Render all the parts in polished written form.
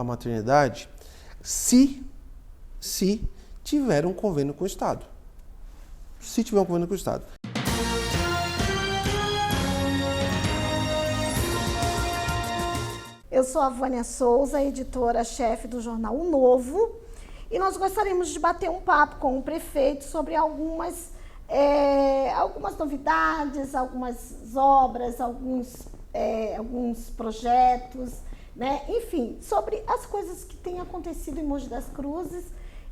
a maternidade se tiver um convênio com o Estado. Se tiver um convênio com o Estado. Eu sou a Vânia Souza, editora-chefe do jornal O Novo, e nós gostaríamos de bater um papo com o prefeito sobre algumas novidades, algumas obras, alguns projetos, né? Enfim, sobre as coisas que têm acontecido em Mogi das Cruzes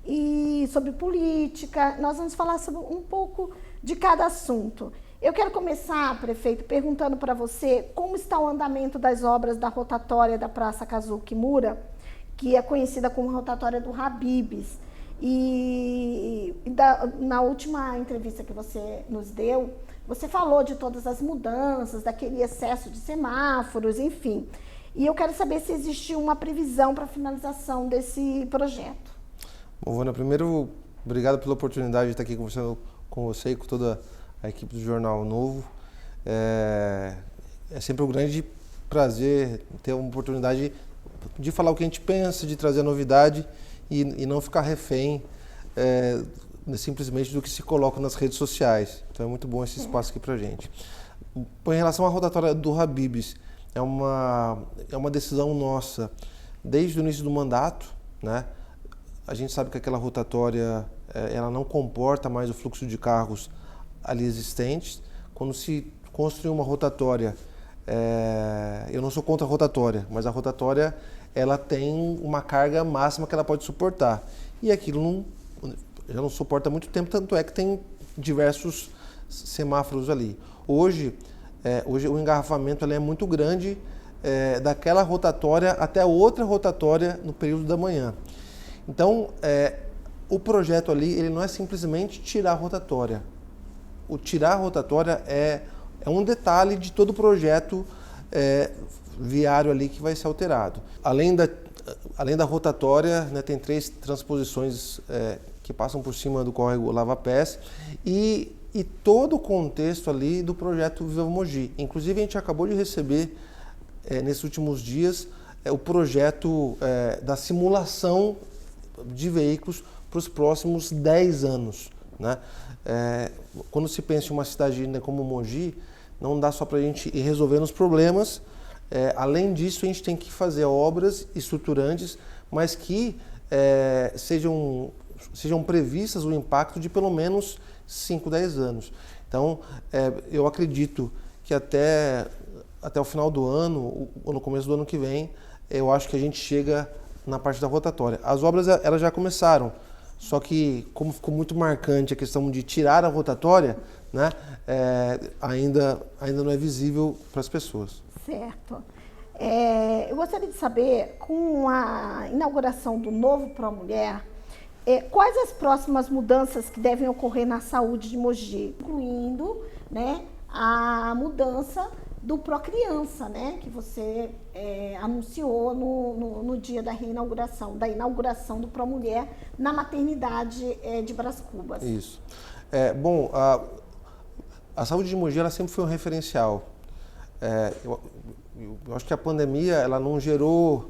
e sobre política. Nós vamos falar sobre um pouco de cada assunto. Eu quero começar, prefeito, perguntando para você como está o andamento das obras da rotatória da Praça Kazuo Kimura, que é conhecida como rotatória do Habib's. Na última entrevista que você nos deu, você falou de todas as mudanças, daquele excesso de semáforos, enfim. E eu quero saber se existe uma previsão para a finalização desse projeto. Bom, Vânia, primeiro, obrigado pela oportunidade de estar aqui conversando com você e com toda a equipe do Jornal Novo. É sempre um grande prazer ter uma oportunidade de falar o que a gente pensa, de trazer a novidade e não ficar refém simplesmente do que se coloca nas redes sociais. Então é muito bom esse espaço aqui pra gente. Em relação à rotatória do Habib's, é uma decisão nossa desde o início do mandato, né? A gente sabe que aquela rotatória ela não comporta mais o fluxo de carros ali existentes. Quando se construiu uma rotatória, eu não sou contra a rotatória, mas a rotatória ela tem uma carga máxima que ela pode suportar. E aquilo já não suporta há muito tempo, tanto é que tem diversos semáforos ali. Hoje o engarrafamento é muito grande daquela rotatória até outra rotatória no período da manhã. Então, o projeto ali ele não é simplesmente tirar a rotatória. O tirar a rotatória é um detalhe de todo o projeto viário ali que vai ser alterado. Além da rotatória, né, tem 3 transposições que passam por cima do córrego Lava Pés e todo o contexto ali do projeto Viva Mogi. Inclusive, a gente acabou de receber, nesses últimos dias, o projeto da simulação de veículos para os próximos 10 anos. Né? Quando se pensa em uma cidade como Mogi, não dá só para a gente ir resolvendo os problemas. Além disso, a gente tem que fazer obras estruturantes, mas que sejam previstas o impacto de pelo menos 5, 10 anos. Então, eu acredito que até o final do ano, ou no começo do ano que vem, eu acho que a gente chega na parte da rotatória. As obras elas já começaram, só que como ficou muito marcante a questão de tirar a rotatória, né, ainda não é visível para as pessoas. Certo. Eu gostaria de saber, com a inauguração do novo ProMulher, quais as próximas mudanças que devem ocorrer na saúde de Mogi, incluindo, né, a mudança do Procriança, né, que você anunciou no dia da inauguração do ProMulher na maternidade de Brás Cubas. Isso. Bom, a saúde de Mogi ela sempre foi um referencial. Eu acho que a pandemia ela não gerou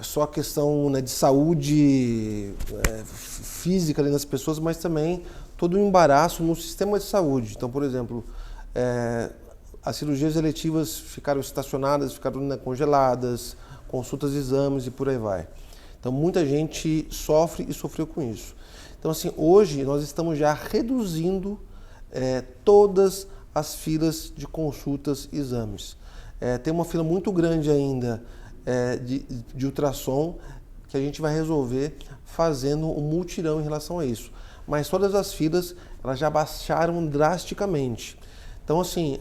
só a questão, né, de saúde física ali nas pessoas, mas também todo o embaraço no sistema de saúde. Então, por exemplo, as cirurgias eletivas ficaram estacionadas, ficaram, né, congeladas, consultas, exames e por aí vai. Então, muita gente sofre e sofreu com isso. Então, assim, hoje nós estamos já reduzindo todas as filas de consultas e exames. Tem uma fila muito grande ainda de ultrassom que a gente vai resolver fazendo um mutirão em relação a isso. Mas todas as filas elas já baixaram drasticamente. Então, assim,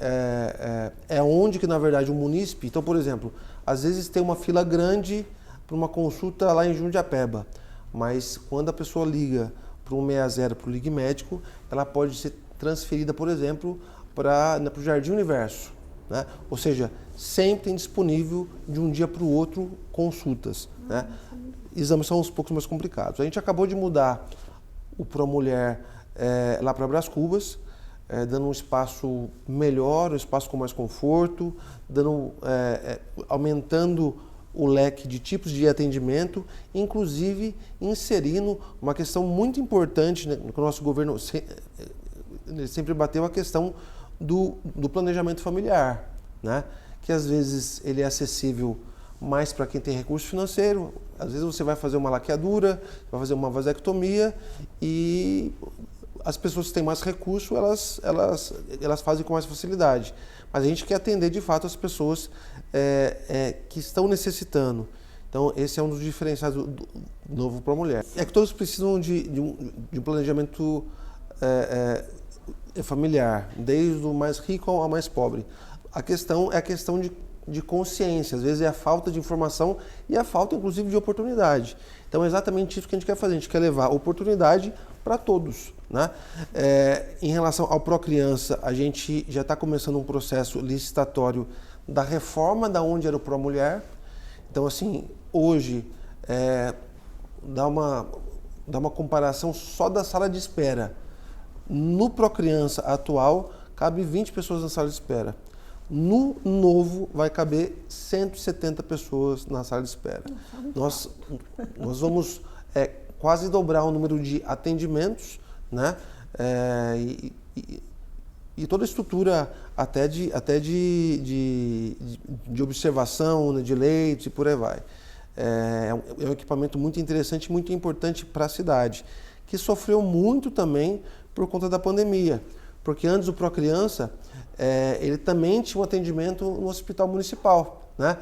onde que, na verdade, o munícipe... Então, por exemplo, às vezes tem uma fila grande para uma consulta lá em Jundiapeba, mas quando a pessoa liga para o 160, para o Ligue Médico, ela pode ser transferida, por exemplo, para o Jardim Universo. Né? Ou seja, sempre tem disponível de um dia para o outro consultas. Né? Exames são uns poucos mais complicados. A gente acabou de mudar o ProMulher lá para Brás Cubas, dando um espaço melhor, um espaço com mais conforto, aumentando o leque de tipos de atendimento, inclusive inserindo uma questão muito importante, né, que o nosso governo sempre bateu, a questão do planejamento familiar, né? Que às vezes ele é acessível mais para quem tem recurso financeiro. Às vezes você vai fazer uma laqueadura, vai fazer uma vasectomia e as pessoas que têm mais recurso, elas fazem com mais facilidade. Mas a gente quer atender de fato as pessoas que estão necessitando. Então esse é um dos diferenciais do Novo Pro Mulher. É que todos precisam de um planejamento familiar, desde o mais rico ao mais pobre. A questão é a questão de consciência, às vezes é a falta de informação e a falta, inclusive, de oportunidade. Então é exatamente isso que a gente quer fazer, a gente quer levar oportunidade para todos, né? Em relação ao Procriança, a gente já está começando um processo licitatório da reforma da onde era o Pro Mulher. Então, assim, hoje, dá uma comparação só da sala de espera. No Procriança atual, cabe 20 pessoas na sala de espera. No novo, vai caber 170 pessoas na sala de espera. Nós vamos quase dobrar o número de atendimentos, né? E toda a estrutura até de observação, né, de leitos e por aí vai. É um equipamento muito interessante, muito importante para a cidade, que sofreu muito também por conta da pandemia, porque antes o Procriança, ele também tinha um atendimento no hospital municipal, né?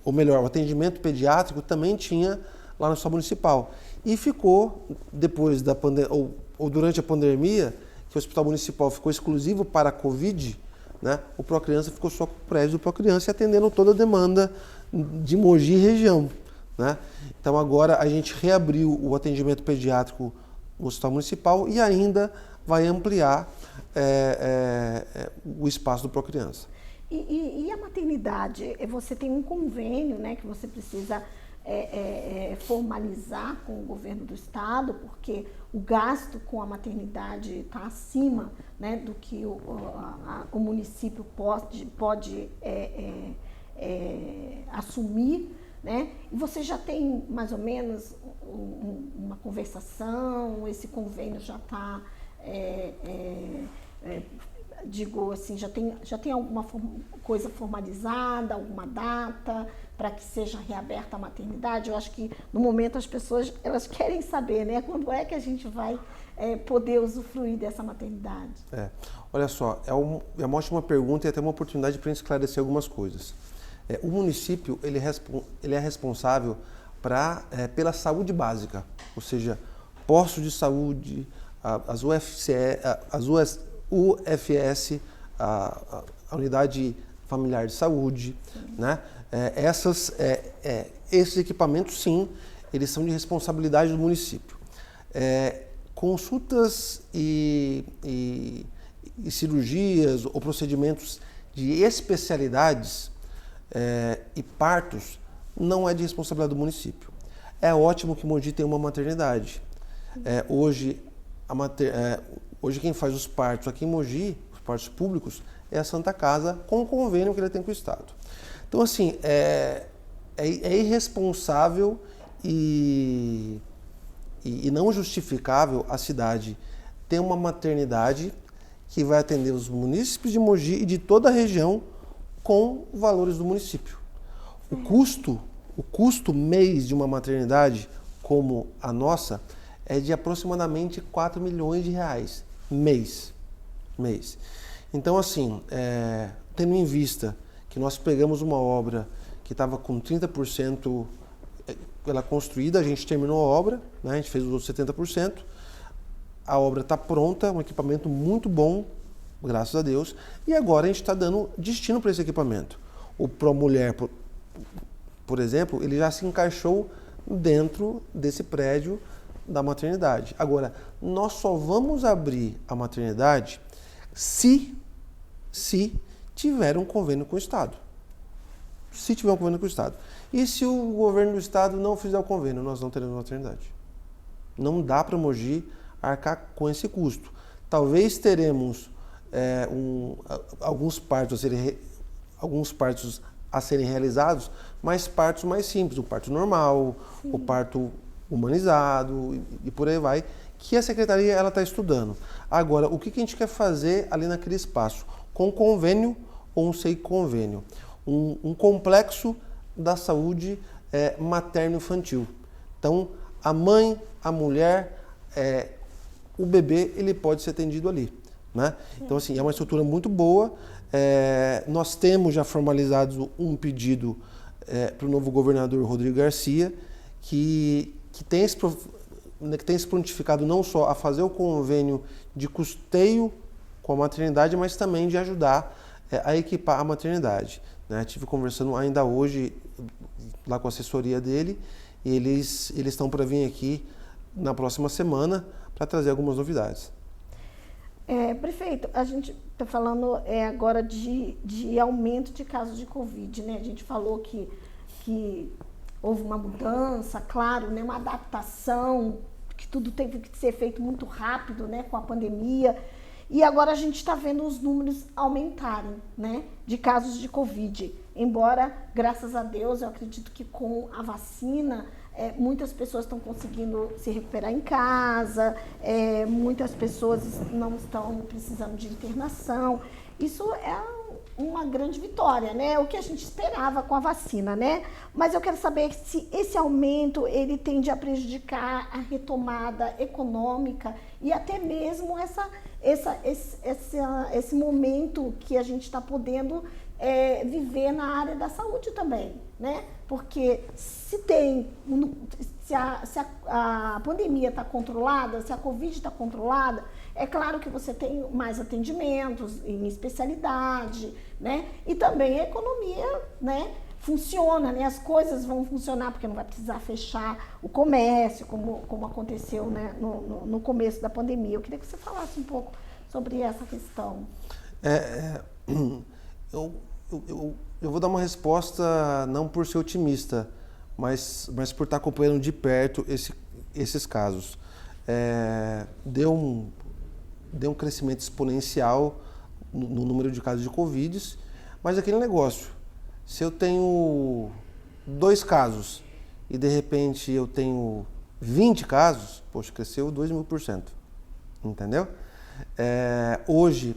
Ou melhor, o atendimento pediátrico também tinha lá no hospital municipal. E ficou, depois da pandemia, ou durante a pandemia, que o hospital municipal ficou exclusivo para a Covid, né? O Procriança ficou só com o prédio do Procriança e atendendo toda a demanda de Mogi e região, né? Então agora a gente reabriu o atendimento pediátrico no hospital municipal e ainda vai ampliar o espaço do Procriança. E a maternidade? Você tem um convênio, né, que você precisa formalizar com o governo do estado, porque o gasto com a maternidade está acima, né, do que o município pode assumir, né? E você já tem mais ou menos uma conversação, esse convênio já está, digo assim, já tem alguma coisa formalizada, alguma data para que seja reaberta a maternidade? Eu acho que no momento as pessoas elas querem saber, né? Quando é que a gente vai poder usufruir dessa maternidade? Olha só, é uma ótima pergunta e até uma oportunidade para esclarecer algumas coisas. O município ele é responsável pela saúde básica, ou seja, postos de saúde, as UFS, a unidade familiar de saúde, né? Esses equipamentos, sim, eles são de responsabilidade do município. Consultas e cirurgias ou procedimentos de especialidades e partos não é de responsabilidade do município. É ótimo que Mogi tenha uma maternidade. Hoje quem faz os partos aqui em Mogi, os partos públicos, é a Santa Casa, com o convênio que ele tem com o Estado. Então, assim, é irresponsável e não justificável a cidade ter uma maternidade que vai atender os munícipes de Mogi e de toda a região com valores do município. O custo mês de uma maternidade como a nossa é de aproximadamente 4 milhões de reais mês. Então, assim, tendo em vista que nós pegamos uma obra que estava com 30% ela construída, a gente terminou a obra, né, a gente fez os outros 70%, a obra está pronta, um equipamento muito bom, graças a Deus, e agora a gente está dando destino para esse equipamento. O Pro Mulher, por exemplo, ele já se encaixou dentro desse prédio da maternidade. Agora, nós só vamos abrir a maternidade se tiver um convênio com o Estado. Se tiver um convênio com o Estado. E se o governo do Estado não fizer o convênio, nós não teremos maternidade. Não dá para Mogi arcar com esse custo. Talvez teremos alguns partos a serem realizados, mas partos mais simples, o parto normal, o parto humanizado e por aí vai, que a secretaria ela está estudando. Agora, o que a gente quer fazer ali naquele espaço? Com convênio ou sem convênio? Um complexo da saúde materno-infantil. Então, a mãe, a mulher, o bebê, ele pode ser atendido ali, né? Então, assim, é uma estrutura muito boa. Nós temos já formalizado um pedido para o novo governador Rodrigo Garcia, que tem se prontificado não só a fazer o convênio de custeio com a maternidade, mas também de ajudar a equipar a maternidade, né? Estive conversando ainda hoje lá com a assessoria dele, e eles estão para vir aqui na próxima semana para trazer algumas novidades. Prefeito, a gente está falando agora de aumento de casos de Covid, né? A gente falou que houve uma mudança, claro, né? Uma adaptação, que tudo teve que ser feito muito rápido, né? Com a pandemia. E agora a gente está vendo os números aumentarem, né? De casos de Covid. Embora, graças a Deus, eu acredito que com a vacina, muitas pessoas estão conseguindo se recuperar em casa, muitas pessoas não estão precisando de internação. Isso é uma grande vitória, né? O que a gente esperava com a vacina, né? Mas eu quero saber se esse aumento ele tende a prejudicar a retomada econômica e até mesmo esse momento que a gente está podendo viver na área da saúde também, né? Porque se a pandemia está controlada, se a Covid está controlada, é claro que você tem mais atendimentos em especialidade, né? E também a economia, né, funciona, né? As coisas vão funcionar porque não vai precisar fechar o comércio, como aconteceu, né, no começo da pandemia. Eu queria que você falasse um pouco sobre essa questão. Eu vou dar uma resposta não por ser otimista, mas por estar acompanhando de perto esses casos. Deu um crescimento exponencial no número de casos de Covid, mas aquele negócio, se eu tenho 2 casos e de repente eu tenho 20 casos, poxa, cresceu 2.000%, entendeu? Hoje,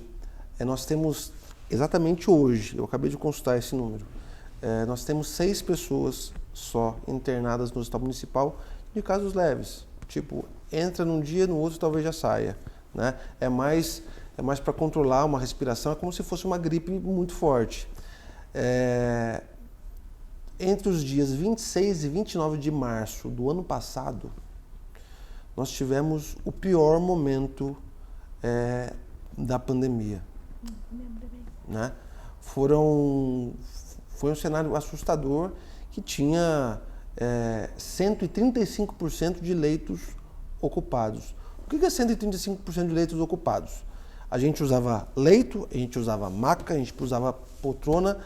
nós temos, exatamente hoje, eu acabei de consultar esse número, nós temos 6 pessoas só internadas no hospital municipal de casos leves, tipo, entra num dia, no outro talvez já saia, né? É mais para controlar uma respiração, é como se fosse uma gripe muito forte. Entre os dias 26 e 29 de março do ano passado, nós tivemos o pior momento da pandemia, né? Foi um cenário assustador que tinha 135% de leitos ocupados. O que é 135% de leitos ocupados? A gente usava leito, a gente usava maca, a gente usava poltrona,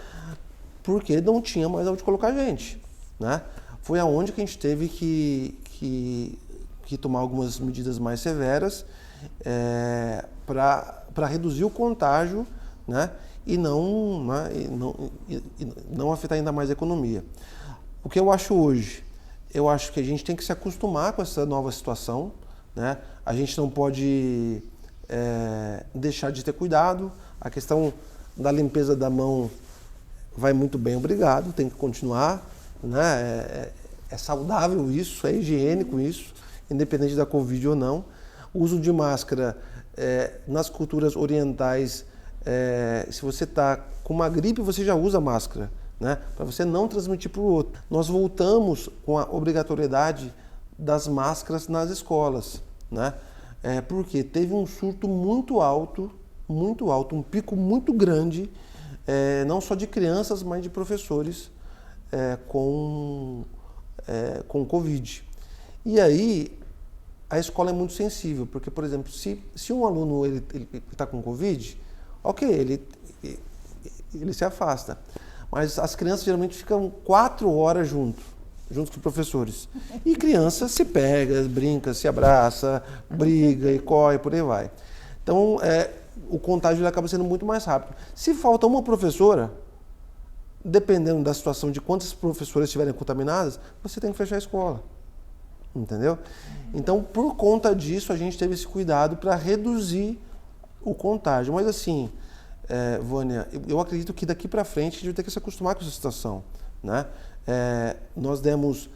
porque não tinha mais onde colocar gente, né? Foi aonde que a gente teve que tomar algumas medidas mais severas para reduzir o contágio, né? E não afetar ainda mais a economia. O que eu acho hoje? Eu acho que a gente tem que se acostumar com essa nova situação, né? A gente não pode deixar de ter cuidado. A questão da limpeza da mão vai muito bem, obrigado, tem que continuar, né? É saudável isso, é higiênico isso, independente da Covid ou não. O uso de máscara nas culturas orientais, se você está com uma gripe, você já usa máscara, né? Para você não transmitir para o outro. Nós voltamos com a obrigatoriedade das máscaras nas escolas, né? Porque teve um surto muito alto, um pico muito grande, não só de crianças, mas de professores com Covid. E aí, a escola é muito sensível, porque, por exemplo, se um aluno ele está com Covid, ok, ele se afasta. Mas as crianças geralmente ficam 4 horas junto com os professores. E criança se pega, brinca, se abraça, briga e corre, por aí vai. Então, o contágio acaba sendo muito mais rápido. Se falta uma professora, dependendo da situação de quantas professoras estiverem contaminadas, você tem que fechar a escola. Entendeu? Então, por conta disso, a gente teve esse cuidado para reduzir o contágio. Mas assim, Vânia, eu acredito que daqui para frente a gente vai ter que se acostumar com essa situação, né? Nós demos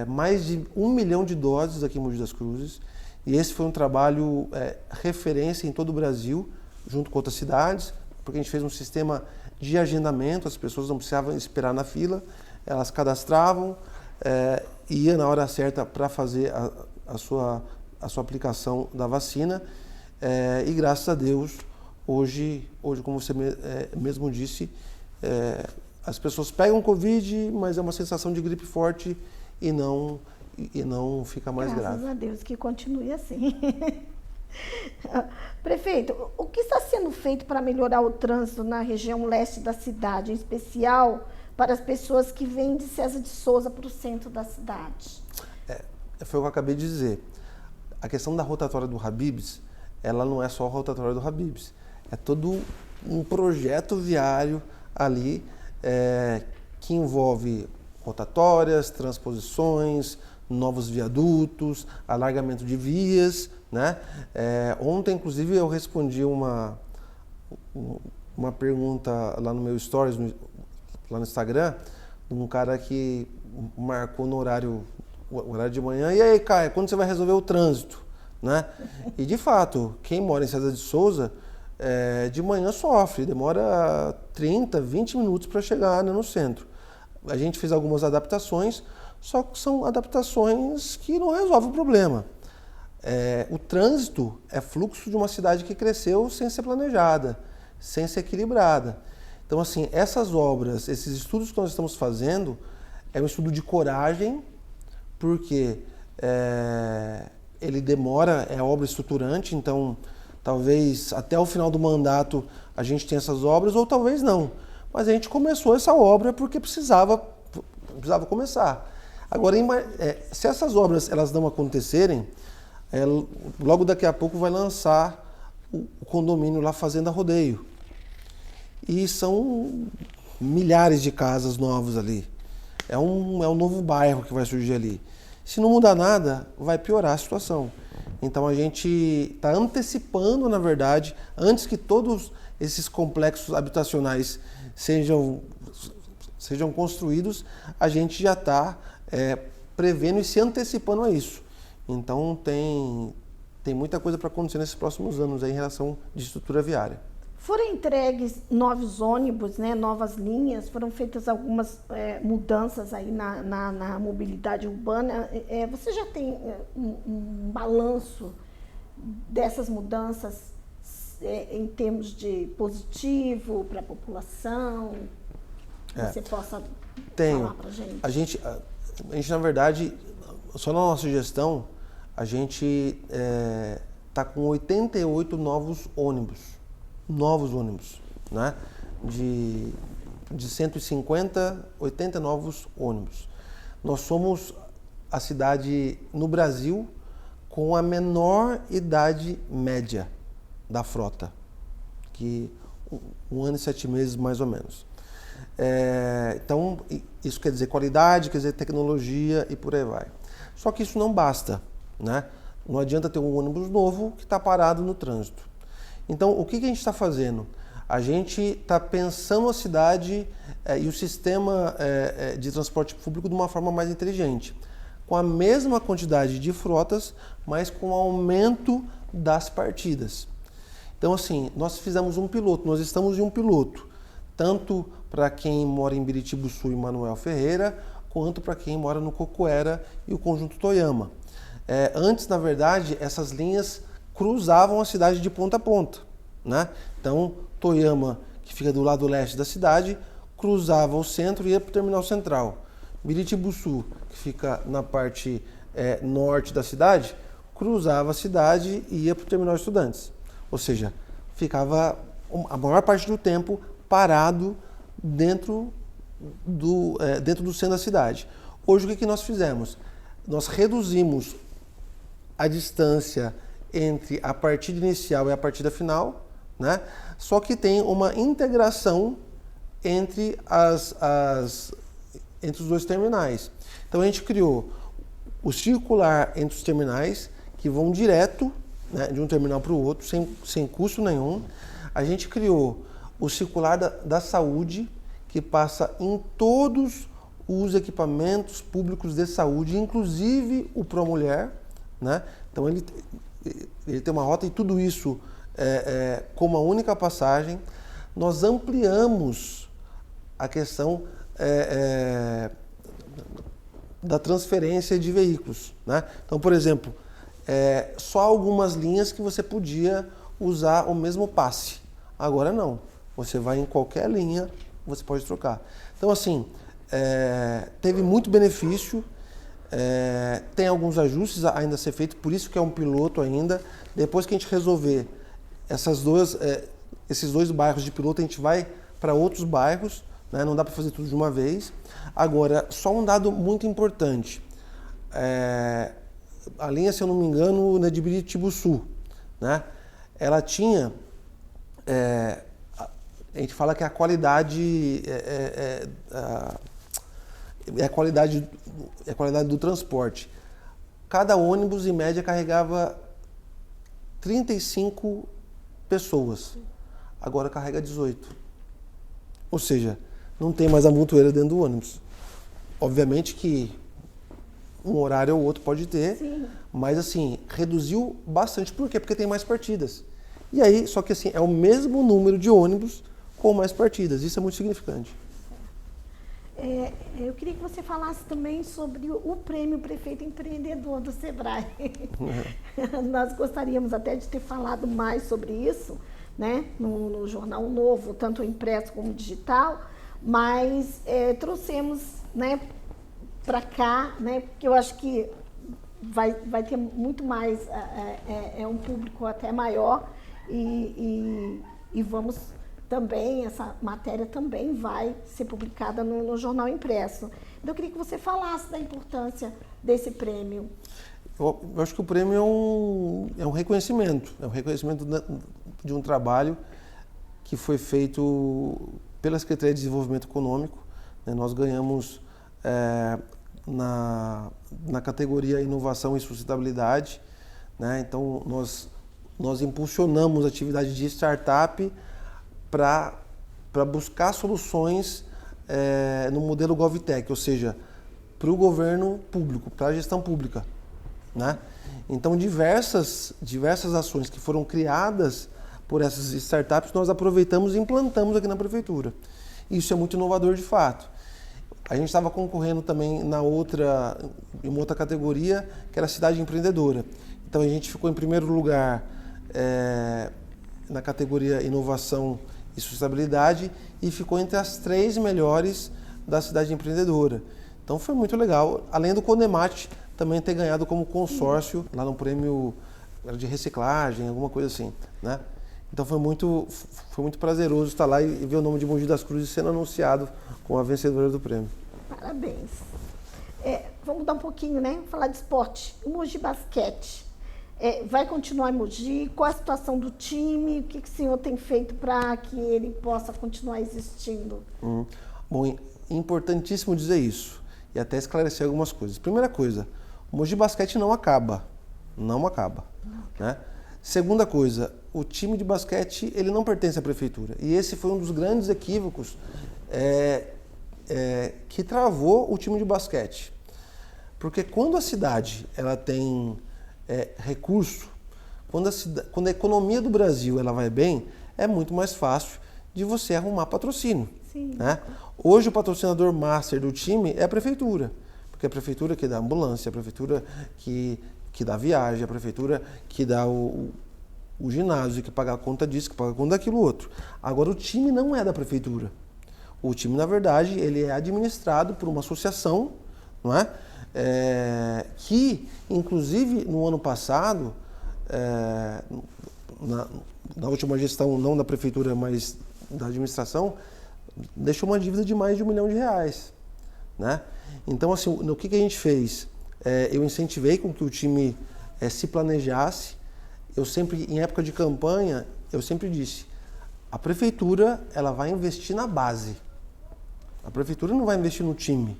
mais de 1 milhão de doses aqui em Mogi das Cruzes, e esse foi um trabalho referência em todo o Brasil, junto com outras cidades, porque a gente fez um sistema de agendamento, as pessoas não precisavam esperar na fila, elas cadastravam, ia na hora certa para fazer a sua aplicação da vacina, e graças a Deus, hoje como você mesmo disse, as pessoas pegam Covid, mas é uma sensação de gripe forte e não fica mais grave. Graças a Deus que continue assim. Prefeito, o que está sendo feito para melhorar o trânsito na região leste da cidade, em especial para as pessoas que vêm de César de Souza para o centro da cidade? Foi o que eu acabei de dizer. A questão da rotatória do Habib's, ela não é só a rotatória do Habib's. É todo um projeto viário ali que envolve rotatórias, transposições, novos viadutos, alargamento de vias, né? Ontem, inclusive, eu respondi uma pergunta lá no meu stories, lá no Instagram, de um cara que marcou no horário de manhã. E aí, Caio, quando você vai resolver o trânsito? Né? E, de fato, quem mora em César de Souza, de manhã sofre, demora 30, 20 minutos para chegar, né, no centro. A gente fez algumas adaptações, só que são adaptações que não resolvem o problema. O trânsito é fluxo de uma cidade que cresceu sem ser planejada, sem ser equilibrada. Então, assim, essas obras, esses estudos que nós estamos fazendo, é um estudo de coragem, porque ele demora, é obra estruturante, então talvez até o final do mandato a gente tenha essas obras, ou talvez não. Mas a gente começou essa obra porque precisava começar. Agora, se essas obras elas não acontecerem, logo daqui a pouco vai lançar o condomínio lá, Fazenda Rodeio. E são milhares de casas novas ali. É um novo bairro que vai surgir ali. Se não mudar nada, vai piorar a situação. Então a gente está antecipando, na verdade, antes que todos esses complexos habitacionais sejam construídos, a gente já está prevendo e se antecipando a isso. Então tem muita coisa para acontecer nesses próximos anos aí, em relação de estrutura viária. Foram entregues novos ônibus, né, novas linhas, foram feitas algumas mudanças aí na mobilidade urbana. Você já tem um balanço dessas mudanças em termos de positivo para a população? Você possa falar para a gente? A gente, na verdade, só na nossa gestão, a gente está com 88 novos ônibus, né? De 150, 80 novos ônibus. Nós somos a cidade no Brasil com a menor idade média da frota, que 1 ano e 7 meses mais ou menos. Então, isso quer dizer qualidade, quer dizer tecnologia e por aí vai. Só que isso não basta, né? Não adianta ter um ônibus novo que está parado no trânsito. Então, o que a gente está fazendo? A gente está pensando a cidade e o sistema de transporte público de uma forma mais inteligente, com a mesma quantidade de frotas, mas com aumento das partidas. Então, assim, nós fizemos um piloto, nós estamos em um piloto, tanto para quem mora em Biritibuçu e Manoel Ferreira, quanto para quem mora no Cocoera e o Conjunto Toyama. Antes, na verdade, essas linhas cruzavam a cidade de ponta a ponta, né? Então, Toyama, que fica do lado leste da cidade, cruzava o centro e ia para o terminal central. Biritibuçu, que fica na parte norte da cidade, cruzava a cidade e ia para o terminal Estudantes. Ou seja, ficava a maior parte do tempo parado dentro do centro da cidade. Hoje, o que nós fizemos? Nós reduzimos a distância entre a partida inicial e a partida final, né? Só que tem uma integração entre entre os dois terminais. Então a gente criou o circular entre os terminais, que vão direto, né, de um terminal para o outro, sem custo nenhum. A gente criou o circular da saúde, que passa em todos os equipamentos públicos de saúde, inclusive o ProMulher, né? Então ele tem uma rota e tudo isso com uma única passagem. Nós ampliamos a questão da transferência de veículos, né? Então, por exemplo, só algumas linhas que você podia usar o mesmo passe. Agora não. Você vai em qualquer linha, você pode trocar. Então, assim, teve muito benefício. Tem alguns ajustes ainda a ser feito, por isso que é um piloto ainda. Depois que a gente resolver esses dois bairros de piloto, a gente vai para outros bairros, né? Não dá para fazer tudo de uma vez. Agora, só um dado muito importante. A linha, se eu não me engano, é de Biritibuçu, né? Ela tinha... a gente fala que a qualidade a qualidade do transporte. Cada ônibus, em média, carregava 35 pessoas. Agora carrega 18. Ou seja, não tem mais a montoeira dentro do ônibus. Obviamente que um horário ou outro pode ter, sim, mas assim, reduziu bastante. Por quê? Porque tem mais partidas. E aí, só que assim, é o mesmo número de ônibus com mais partidas. Isso é muito significante. Eu queria que você falasse também sobre o Prêmio Prefeito Empreendedor do Sebrae. Nós gostaríamos até de ter falado mais sobre isso, né, no Jornal Novo, tanto impresso como digital, mas trouxemos, né, para cá, né, porque eu acho que vai ter muito mais, um público até maior e vamos também, essa matéria também vai ser publicada no jornal impresso. Então, eu queria que você falasse da importância desse prêmio. Eu acho que o prêmio é um reconhecimento de um trabalho que foi feito pela Secretaria de Desenvolvimento Econômico, né? Nós ganhamos na categoria Inovação e Sustentabilidade, né? Então, nós impulsionamos a atividade de startup para buscar soluções no modelo GovTech, ou seja, para o governo público, para a gestão pública, né? Então, diversas ações que foram criadas por essas startups, nós aproveitamos e implantamos aqui na Prefeitura. Isso é muito inovador de fato. A gente estava concorrendo também em uma outra categoria, que era Cidade Empreendedora. Então, a gente ficou em primeiro lugar na categoria Inovação e Sustentabilidade e ficou entre as 3 melhores da Cidade Empreendedora. Então foi muito legal, além do Condemate também ter ganhado como consórcio lá no prêmio de reciclagem, alguma coisa assim, né? Então foi muito prazeroso estar lá e ver o nome de Mogi das Cruzes sendo anunciado como a vencedora do prêmio. Parabéns. Vamos mudar um pouquinho, né? Falar de esporte. O Mogi Basquete. Vai continuar em Mogi? Qual a situação do time? O que o senhor tem feito para que ele possa continuar existindo? Bom, importantíssimo dizer isso e até esclarecer algumas coisas. Primeira coisa, o Mogi Basquete não acaba. Não acaba. Né? Segunda coisa, o time de basquete ele não pertence à prefeitura. E esse foi um dos grandes equívocos que travou o time de basquete. Porque quando a cidade ela tem recurso, quando a economia do Brasil ela vai bem, é muito mais fácil de você arrumar patrocínio. Sim. Né? Hoje o patrocinador master do time é a prefeitura, porque é a prefeitura que dá ambulância, a prefeitura que dá viagem, a prefeitura que dá o ginásio, que paga a conta disso, que paga a conta daquilo outro. Agora o time não é da prefeitura. O time, na verdade, ele é administrado por uma associação, não é? Que, inclusive, no ano passado, na última gestão, não da prefeitura, mas da administração, deixou uma dívida de mais de R$1 milhão. Né? Então, assim, o que a gente fez? Eu incentivei com que o time se planejasse. Eu sempre, em época de campanha, eu sempre disse, a prefeitura ela vai investir na base. A prefeitura não vai investir no time,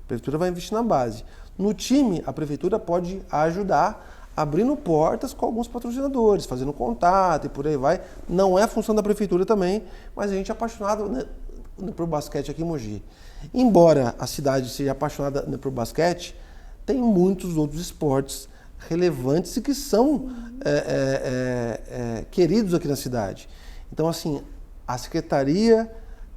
a prefeitura vai investir na base. No time, a prefeitura pode ajudar abrindo portas com alguns patrocinadores, fazendo contato e por aí vai. Não é função da prefeitura também, mas a gente é apaixonado, né, por basquete aqui em Mogi. Embora a cidade seja apaixonada, né, por basquete, tem muitos outros esportes relevantes e que são queridos aqui na cidade. Então, assim, a Secretaria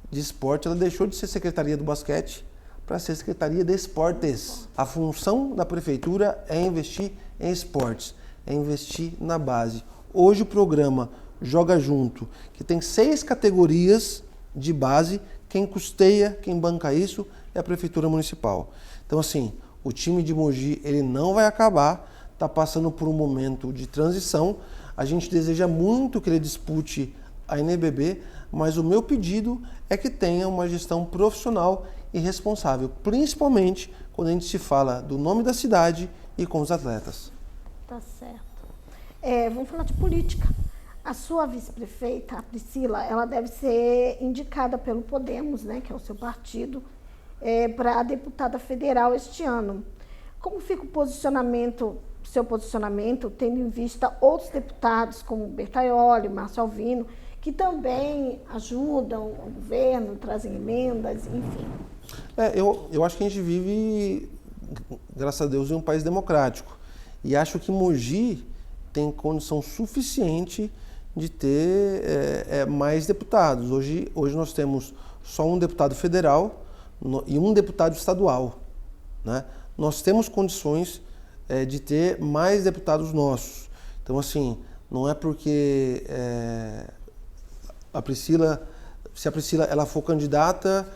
de Esporte, ela deixou de ser Secretaria do Basquete para ser Secretaria de Esportes. A função da prefeitura é investir em esportes, é investir na base. Hoje o programa Joga Junto, que tem 6 categorias de base, quem custeia, quem banca isso é a Prefeitura Municipal. Então, assim, o time de Mogi, ele não vai acabar, está passando por um momento de transição. A gente deseja muito que ele dispute a NBB, mas o meu pedido é que tenha uma gestão profissional e responsável, principalmente quando a gente se fala do nome da cidade e com os atletas. Tá certo. Vamos falar de política. A sua vice-prefeita, a Priscila, ela deve ser indicada pelo Podemos, né, que é o seu partido, para deputada federal este ano. Como fica o seu posicionamento, tendo em vista outros deputados como Bertaioli, Márcio Alvino, que também ajudam o governo, trazem emendas, enfim? Eu acho que a gente vive, graças a Deus, em um país democrático. E acho que Mogi tem condição suficiente de ter mais deputados. Hoje nós temos só um deputado federal e um deputado estadual, né? Nós temos condições de ter mais deputados nossos. Então, assim, não é porque se a Priscila ela for candidata,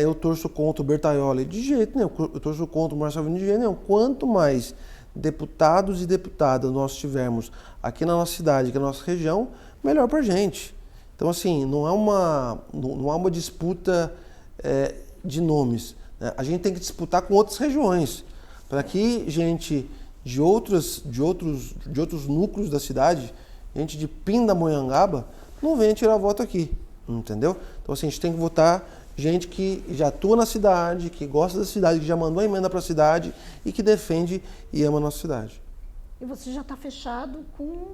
eu torço contra o Bertaioli. De jeito nenhum. Eu torço contra o Márcio Alvino de jeito nenhum. Quanto mais deputados e deputadas nós tivermos aqui na nossa cidade, aqui na nossa região, melhor pra gente. Então, assim, não há uma disputa de nomes, né? A gente tem que disputar com outras regiões, para que gente de outros núcleos da cidade, gente de Pindamonhangaba, não venha tirar voto aqui, entendeu? Então, assim, a gente tem que votar gente que já atua na cidade, que gosta da cidade, que já mandou a emenda para a cidade e que defende e ama a nossa cidade. E você já está fechado com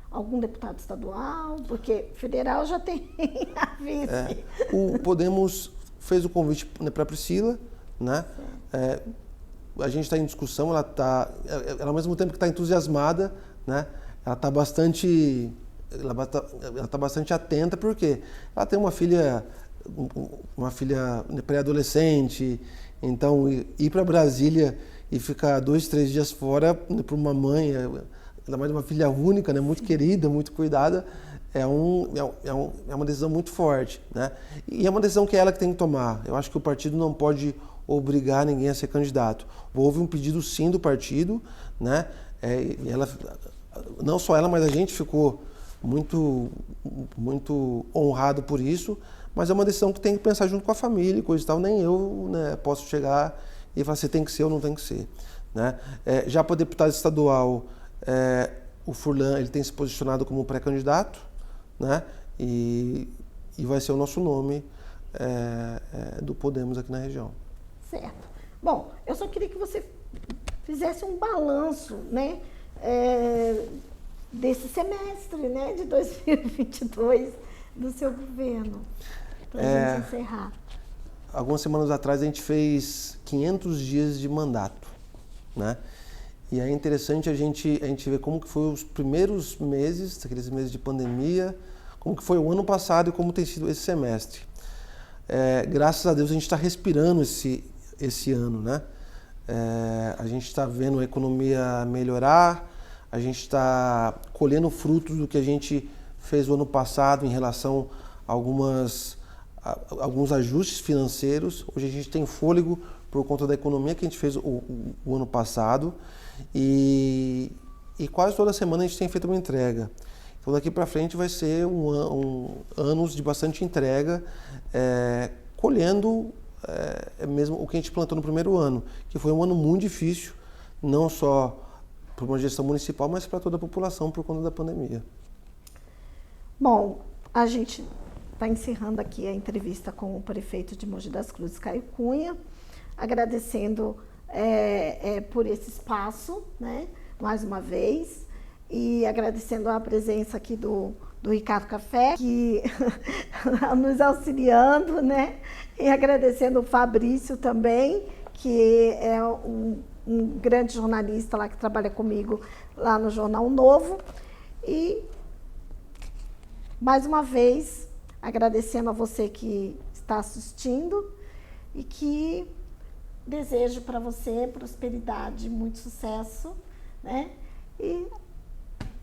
algum deputado estadual? Porque federal já tem a vice. O Podemos fez o convite para a Priscila, né? A gente está em discussão, ela ao mesmo tempo que está entusiasmada, né? Ela está bastante atenta, porque ela tem uma filha pré-adolescente, então ir para Brasília e ficar 2, 3 dias fora para uma mãe, ainda mais uma filha única, né, muito querida, muito cuidada, é uma decisão muito forte, né? E é uma decisão que é ela que tem que tomar. Eu acho que o partido não pode obrigar ninguém a ser candidato. Houve um pedido sim do partido, né? E ela, não só ela, mas a gente ficou muito honrado por isso, mas é uma decisão que tem que pensar junto com a família e coisa e tal. Nem eu, né, posso chegar e falar se tem que ser ou não tem que ser, né? Já para o deputado estadual, o Furlan, ele tem se posicionado como pré-candidato, né? E vai ser o nosso nome do Podemos aqui na região. Certo. Bom, eu só queria que você fizesse um balanço, né, desse semestre, né, de 2022 do seu governo, para a gente encerrar. Algumas semanas atrás a gente fez 500 dias de mandato, né? E é interessante a gente ver como que foi os primeiros meses, aqueles meses de pandemia, como que foi o ano passado e como tem sido esse semestre. Graças a Deus a gente está respirando esse ano, né? A gente está vendo a economia melhorar, a gente está colhendo frutos do que a gente fez o ano passado em relação a alguns ajustes financeiros. Hoje a gente tem fôlego por conta da economia que a gente fez o ano passado e quase toda semana a gente tem feito uma entrega. Então daqui para frente vai ser anos de bastante entrega, colhendo mesmo o que a gente plantou no primeiro ano, que foi um ano muito difícil, não só para uma gestão municipal, mas para toda a população por conta da pandemia. Bom, a gente estar encerrando aqui a entrevista com o prefeito de Mogi das Cruzes, Caio Cunha, agradecendo por esse espaço, né, mais uma vez, e agradecendo a presença aqui do Ricardo Café, que nos auxiliando, né, e agradecendo o Fabrício também, que é um grande jornalista lá que trabalha comigo lá no Jornal Novo. E, mais uma vez, agradecendo a você que está assistindo e que desejo para você prosperidade, muito sucesso, né? E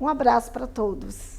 um abraço para todos.